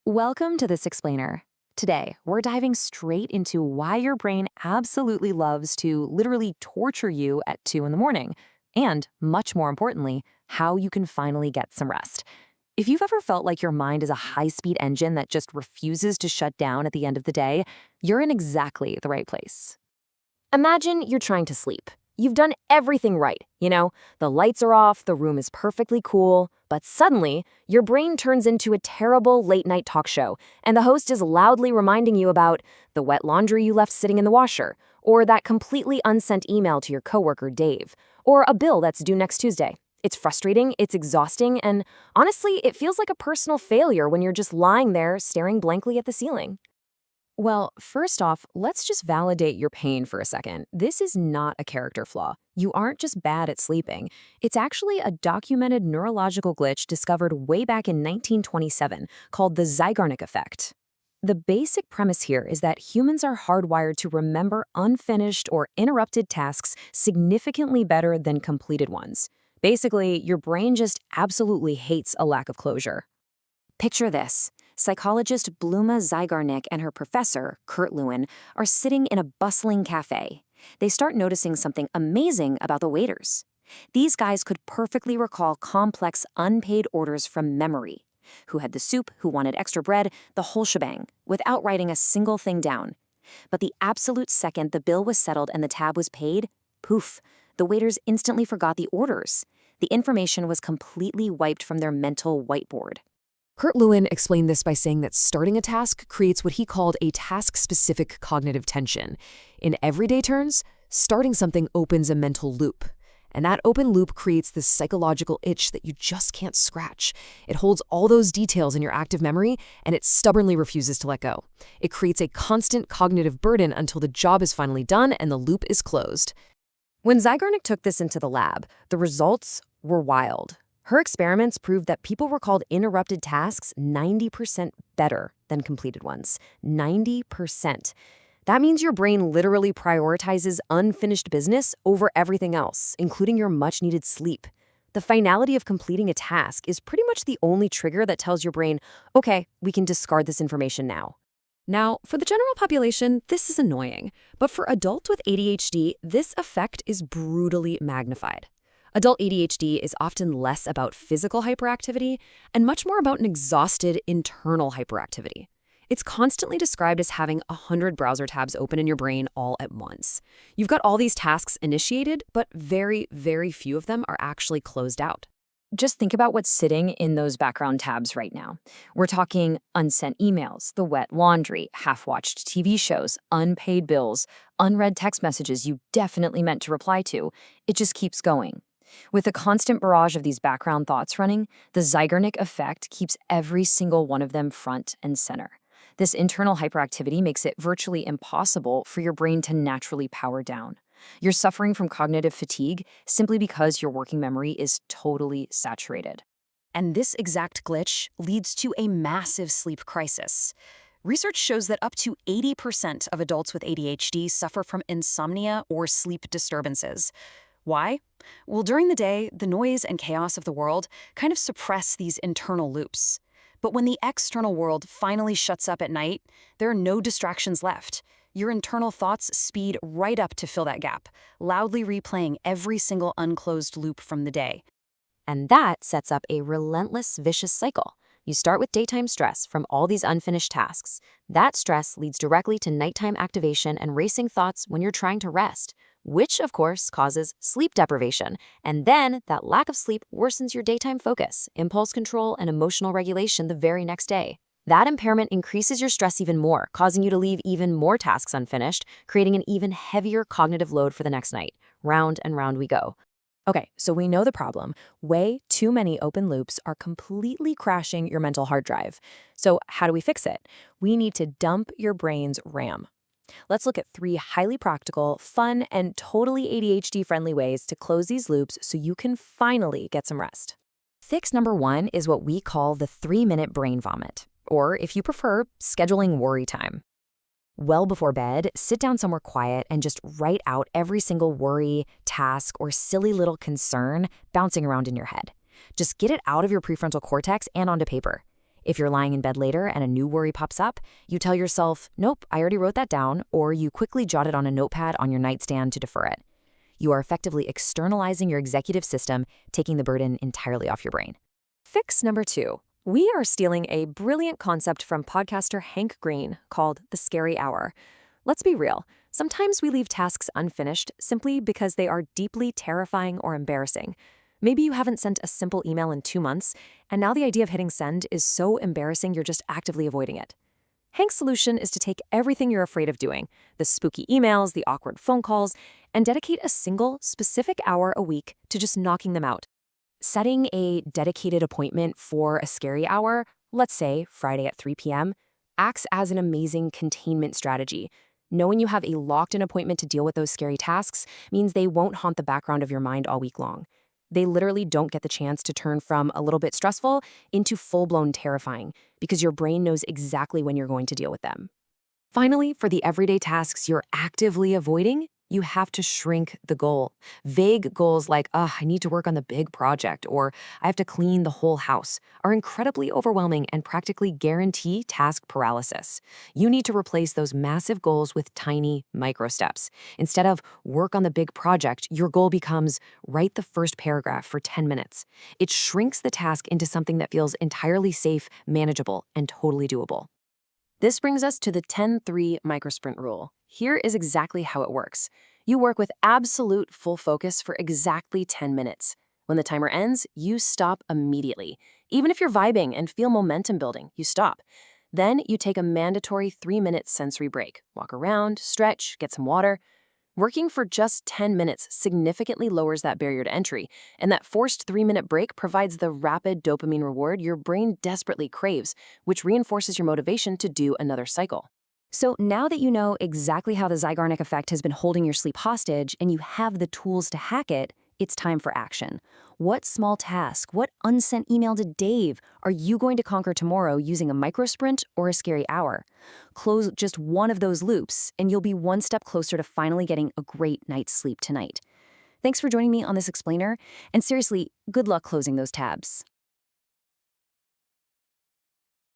Welcome to This Explainer. Today, we're diving straight into why your brain absolutely loves to literally torture you at 2 in the morning, and, much more importantly, how you can finally get some rest. If you've ever felt like your mind is a high-speed engine that just refuses to shut down at the end of the day, you're in exactly the right place. Imagine you're trying to sleep. You've done everything right, the lights are off, the room is perfectly cool, but suddenly, your brain turns into a terrible late-night talk show, and the host is loudly reminding you about the wet laundry you left sitting in the washer, or that completely unsent email to your coworker Dave, or a bill that's due next Tuesday. It's frustrating, it's exhausting, and honestly, it feels like a personal failure when you're just lying there staring blankly at the ceiling. Well, first off, let's just validate your pain for a second. This is not a character flaw. You aren't just bad at sleeping. It's actually a documented neurological glitch discovered way back in 1927 called the Zeigarnik Effect. The basic premise here is that humans are hardwired to remember unfinished or interrupted tasks significantly better than completed ones. Basically, your brain just absolutely hates a lack of closure. Picture this. Psychologist Bluma Zeigarnik and her professor, Kurt Lewin, are sitting in a bustling cafe. They start noticing something amazing about the waiters. These guys could perfectly recall complex, unpaid orders from memory. Who had the soup, who wanted extra bread, the whole shebang, without writing a single thing down. But the absolute second the bill was settled and the tab was paid, poof, the waiters instantly forgot the orders. The information was completely wiped from their mental whiteboard. Kurt Lewin explained this by saying that starting a task creates what he called a task-specific cognitive tension. In everyday terms, starting something opens a mental loop. And that open loop creates this psychological itch that you just can't scratch. It holds all those details in your active memory, and it stubbornly refuses to let go. It creates a constant cognitive burden until the job is finally done and the loop is closed. When Zeigarnik took this into the lab, the results were wild. Her experiments proved that people recalled interrupted tasks 90% better than completed ones. 90%. That means your brain literally prioritizes unfinished business over everything else, including your much-needed sleep. The finality of completing a task is pretty much the only trigger that tells your brain, okay, we can discard this information now. Now, for the general population, this is annoying. But for adults with ADHD, this effect is brutally magnified. Adult ADHD is often less about physical hyperactivity and much more about an exhausted internal hyperactivity. It's constantly described as having 100 browser tabs open in your brain all at once. You've got all these tasks initiated, but very, very few of them are actually closed out. Just think about what's sitting in those background tabs right now. We're talking unsent emails, the wet laundry, half-watched TV shows, unpaid bills, unread text messages you definitely meant to reply to. It just keeps going. With a constant barrage of these background thoughts running, the Zeigarnik effect keeps every single one of them front and center. This internal hyperactivity makes it virtually impossible for your brain to naturally power down. You're suffering from cognitive fatigue simply because your working memory is totally saturated. And this exact glitch leads to a massive sleep crisis. Research shows that up to 80% of adults with ADHD suffer from insomnia or sleep disturbances. Why? Well, during the day, the noise and chaos of the world kind of suppress these internal loops. But when the external world finally shuts up at night, there are no distractions left. Your internal thoughts speed right up to fill that gap, loudly replaying every single unclosed loop from the day. And that sets up a relentless, vicious cycle. You start with daytime stress from all these unfinished tasks. That stress leads directly to nighttime activation and racing thoughts when you're trying to rest, which, of course, causes sleep deprivation. And then that lack of sleep worsens your daytime focus, impulse control, and emotional regulation the very next day. That impairment increases your stress even more, causing you to leave even more tasks unfinished, creating an even heavier cognitive load for the next night. Round and round we go. Okay, so we know the problem. Way too many open loops are completely crashing your mental hard drive. So how do we fix it? We need to dump your brain's RAM. Let's look at 3 highly practical, fun, and totally ADHD-friendly ways to close these loops so you can finally get some rest. Fix number 1 is what we call the 3-minute brain vomit, or if you prefer, scheduling worry time. Well before bed, sit down somewhere quiet and just write out every single worry, task, or silly little concern bouncing around in your head. Just get it out of your prefrontal cortex and onto paper. If you're lying in bed later and a new worry pops up, you tell yourself, nope, I already wrote that down, or you quickly jot it on a notepad on your nightstand to defer it. You are effectively externalizing your executive system, taking the burden entirely off your brain. Fix number 2. We are stealing a brilliant concept from podcaster Hank Green called the scary hour. Let's be real. Sometimes we leave tasks unfinished simply because they are deeply terrifying or embarrassing. Maybe you haven't sent a simple email in 2 months, and now the idea of hitting send is so embarrassing you're just actively avoiding it. Hank's solution is to take everything you're afraid of doing, the spooky emails, the awkward phone calls, and dedicate a single, specific hour a week to just knocking them out. Setting a dedicated appointment for a scary hour, let's say Friday at 3 p.m., acts as an amazing containment strategy. Knowing you have a locked-in appointment to deal with those scary tasks means they won't haunt the background of your mind all week long. They literally don't get the chance to turn from a little bit stressful into full-blown terrifying because your brain knows exactly when you're going to deal with them. Finally, for the everyday tasks you're actively avoiding, you have to shrink the goal. Vague goals like, I need to work on the big project, or I have to clean the whole house, are incredibly overwhelming and practically guarantee task paralysis. You need to replace those massive goals with tiny micro steps. Instead of work on the big project, your goal becomes write the first paragraph for 10 minutes. It shrinks the task into something that feels entirely safe, manageable, and totally doable. This brings us to the 10-3 microsprint rule. Here is exactly how it works. You work with absolute full focus for exactly 10 minutes. When the timer ends, you stop immediately. Even if you're vibing and feel momentum building, you stop. Then you take a mandatory 3-minute sensory break. Walk around, stretch, get some water. Working for just 10 minutes significantly lowers that barrier to entry, and that forced 3-minute break provides the rapid dopamine reward your brain desperately craves, which reinforces your motivation to do another cycle. So now that you know exactly how the Zeigarnik Effect has been holding your sleep hostage and you have the tools to hack it, it's time for action. What small task, what unsent email to Dave are you going to conquer tomorrow using a microsprint or a scary hour? Close just one of those loops, and you'll be one step closer to finally getting a great night's sleep tonight. Thanks for joining me on this explainer, and seriously, good luck closing those tabs.